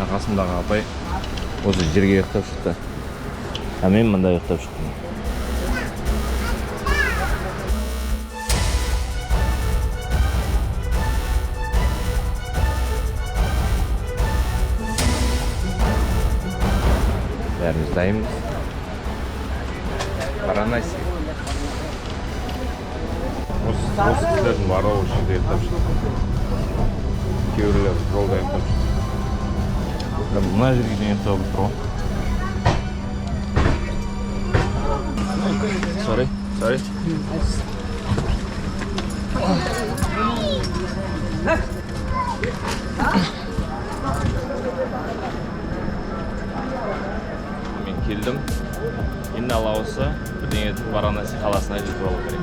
қасымдағы апай осы жерге ұйықтап шықты. Мен мында ұйықтап шықтым. Бәріміз дайынбыз. Баранаси. Осы кісілердің барлығы осы жерде ұйықтап шықты. Кейбіреулер жолда ұйықтап шықты. Мына жерге дейін ұйықтап отыр ғой. Sorry. Мен келдім. Енді алауысы бірдеңе Варанаси қаласына жетіп алу керек.